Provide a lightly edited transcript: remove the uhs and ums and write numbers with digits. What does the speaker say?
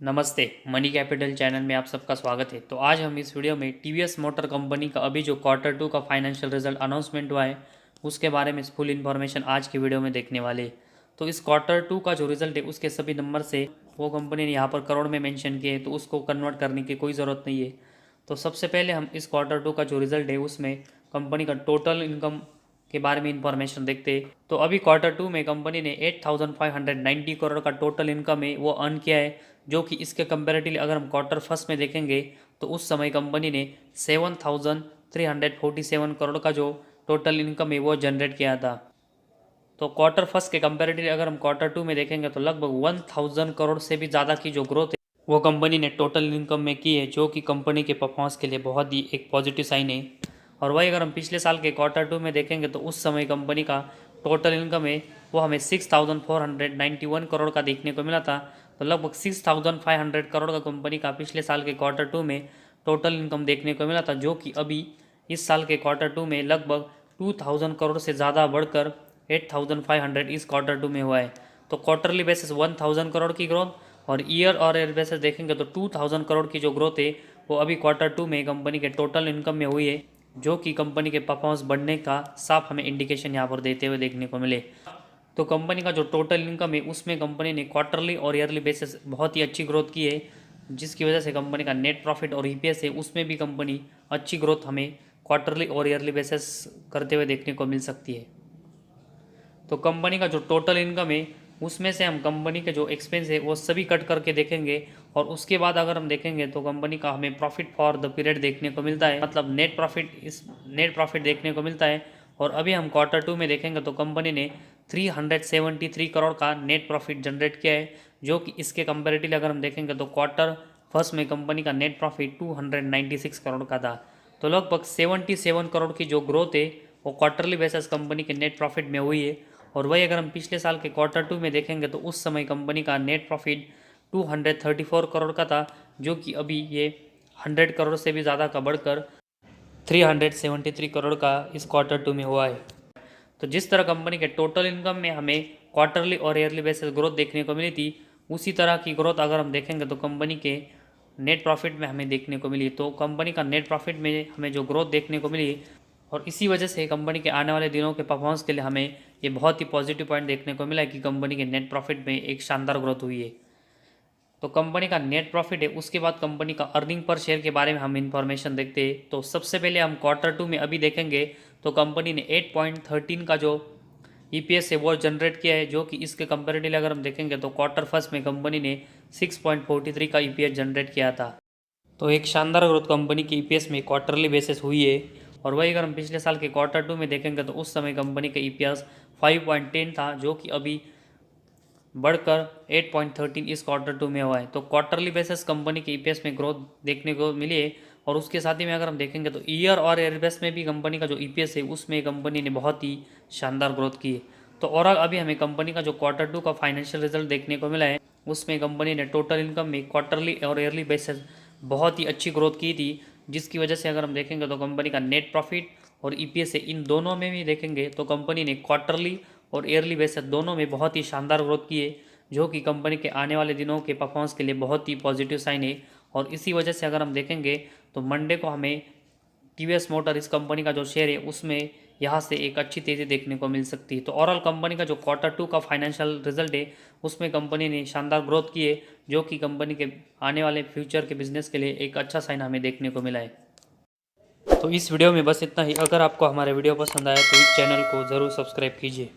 नमस्ते, money capital channel में आप सबका स्वागत है। तो आज हम इस वीडियो में टीवीएस मोटर कंपनी का अभी जो क्वार्टर 2 का फाइनेंशियल रिजल्ट अनाउंसमेंट हुआ है उसके बारे में फुल इन्फॉर्मेशन आज की वीडियो में देखने वाले हैं। तो इस क्वार्टर 2 का जो रिजल्ट है उसके सभी नंबर से वो कंपनी ने यहाँ पर करोड़ में मेंशन किए हैं, तो उसको कन्वर्ट करने की कोई ज़रूरत नहीं है। तो सबसे पहले हम इस क्वार्टर 2 का जो रिजल्ट है उसमें कंपनी का टोटल इनकम के बारे में इंफॉर्मेशन देखते हैं। तो अभी क्वार्टर 2 में कंपनी ने 8,590 करोड़ का टोटल इनकम है वो अर्न किया है, जो कि इसके कंपेरेटिवली अगर हम क्वार्टर फर्स्ट में देखेंगे तो उस समय कंपनी ने 7,347 करोड़ का जो टोटल इनकम है वो जनरेट किया था। तो क्वार्टर फर्स्ट के कंपेरेटिवली अगर हम क्वार्टर 2 में देखेंगे तो लगभग 1,000 करोड़ से भी ज़्यादा की जो ग्रोथ है वो कंपनी ने टोटल इनकम में की है, जो कि कंपनी के परफॉर्मेंस के लिए बहुत ही एक पॉजिटिव साइन है। और वही अगर हम पिछले साल के क्वार्टर 2 में देखेंगे तो उस समय कंपनी का टोटल इनकम है वो हमें 6,491 करोड़ का देखने को मिला था। तो लगभग 6,500 करोड़ का कंपनी का पिछले साल के क्वार्टर 2 में टोटल इनकम देखने को मिला था, जो कि अभी इस साल के क्वार्टर 2 में लगभग 2,000 करोड़ से ज़्यादा बढ़कर 8,500 इस क्वार्टर 2 में हुआ है। तो क्वार्टरली बेसिस 1,000 करोड़ की ग्रोथ और ईयर बेसिस देखेंगे तो 2,000 करोड़ की जो ग्रोथ है वो अभी क्वार्टर 2 में कंपनी के टोटल इनकम में हुई है, जो कि कंपनी के परफॉर्मेंस बढ़ने का साफ हमें इंडिकेशन यहाँ पर देते हुए देखने को मिले। तो कंपनी का जो टोटल इनकम है उसमें कंपनी ने क्वार्टरली और ईयरली बेसिस बहुत ही अच्छी ग्रोथ की है, जिसकी वजह से कंपनी का नेट प्रॉफिट और ईपीएस है उसमें भी कंपनी अच्छी ग्रोथ हमें क्वार्टरली और ईयरली बेसिस करते हुए देखने को मिल सकती है। तो कंपनी का जो टोटल इनकम है उसमें से हम कंपनी के जो एक्सपेंस है वो सभी कट करके देखेंगे, और उसके बाद अगर हम देखेंगे तो कंपनी का हमें प्रॉफिट फॉर द पीरियड देखने को मिलता है, मतलब नेट प्रॉफिट देखने को मिलता है। और अभी हम क्वार्टर 2 में देखेंगे तो कंपनी ने 373 करोड़ का नेट प्रॉफिट जनरेट किया है, जो कि इसके कंपेरेटिवली अगर हम देखेंगे तो क्वार्टर फर्स्ट में कंपनी का नेट प्रॉफिट 296 करोड़ का था। तो लगभग 77 करोड़ की जो ग्रोथ है वो क्वार्टरली बेसिस कंपनी के नेट प्रॉफिट में हुई है। और वही अगर हम पिछले साल के क्वार्टर 2 में देखेंगे तो उस समय कंपनी का नेट प्रॉफिट 234 करोड़ का था, जो कि अभी ये 100 करोड़ से भी ज़्यादा का बढ़कर 373 करोड़ का इस क्वार्टर 2 में हुआ है। तो जिस तरह कंपनी के टोटल इनकम में हमें क्वार्टरली और ईयरली बेसिस ग्रोथ देखने को मिली थी, उसी तरह की ग्रोथ अगर हम देखेंगे तो कंपनी के नेट प्रॉफिट में हमें देखने को मिली। तो कंपनी का नेट प्रॉफिट में हमें जो ग्रोथ देखने को मिली, और इसी वजह से कंपनी के आने वाले दिनों के परफॉर्मेंस के लिए हमें ये बहुत ही पॉजिटिव पॉइंट देखने को मिला है कि कंपनी के नेट प्रॉफिट में एक शानदार ग्रोथ हुई है। तो कंपनी का नेट प्रॉफिट है, उसके बाद कंपनी का अर्निंग पर शेयर के बारे में हम इंफॉर्मेशन देखते हैं। तो सबसे पहले हम क्वार्टर 2 में अभी देखेंगे तो कंपनी ने 8.13 का जो ईपीएस है वो जनरेट किया है, जो कि इसके कंपेरेटिवली अगर हम देखेंगे तो क्वार्टर फर्स्ट में कंपनी ने 6.43 का ईपीएस जनरेट किया था। तो एक शानदार ग्रोथ कंपनी की ईपीएस में क्वार्टरली बेसिस हुई है। और वही अगर हम पिछले साल के क्वार्टर 2 में देखेंगे तो उस समय कंपनी का ईपीएस 5.10 था, जो कि अभी बढ़कर 8.13 इस क्वार्टर 2 में हुआ है। तो क्वार्टरली बेसिस कंपनी के ईपीएस में ग्रोथ देखने को मिली है। और उसके साथ ही में अगर हम देखेंगे तो ईयर बेस में भी कंपनी का जो ईपीएस है उसमें कंपनी ने बहुत ही शानदार ग्रोथ की है। तो ओवरऑल अभी हमें कंपनी का जो क्वार्टर 2 का फाइनेंशियल रिजल्ट देखने को मिला है उसमें कंपनी ने टोटल इनकम में क्वार्टरली और ईयरली बेसिस बहुत ही अच्छी ग्रोथ की थी, जिसकी वजह से अगर हम देखेंगे तो कंपनी का नेट प्रॉफिट और ईपीएस है इन दोनों में भी देखेंगे तो कंपनी ने क्वार्टरली और ईयरली बेसिस दोनों में बहुत ही शानदार ग्रोथ की है, जो कि कंपनी के आने वाले दिनों के परफॉर्मेंस के लिए बहुत ही पॉजिटिव साइन है। और इसी वजह से अगर हम देखेंगे तो मंडे को हमें टीवीएस मोटर इस कंपनी का जो शेयर है उसमें यहाँ से एक अच्छी तेज़ी देखने को मिल सकती है। तो ओवरऑल कंपनी का जो क्वार्टर 2 का फाइनेंशियल रिजल्ट है उसमें कंपनी ने शानदार ग्रोथ की है, जो कि कंपनी के आने वाले फ्यूचर के बिजनेस के लिए एक अच्छा साइन हमें देखने को मिला है। तो इस वीडियो में बस इतना ही। अगर आपको हमारे वीडियो पसंद आया तो इस चैनल को ज़रूर सब्सक्राइब कीजिए।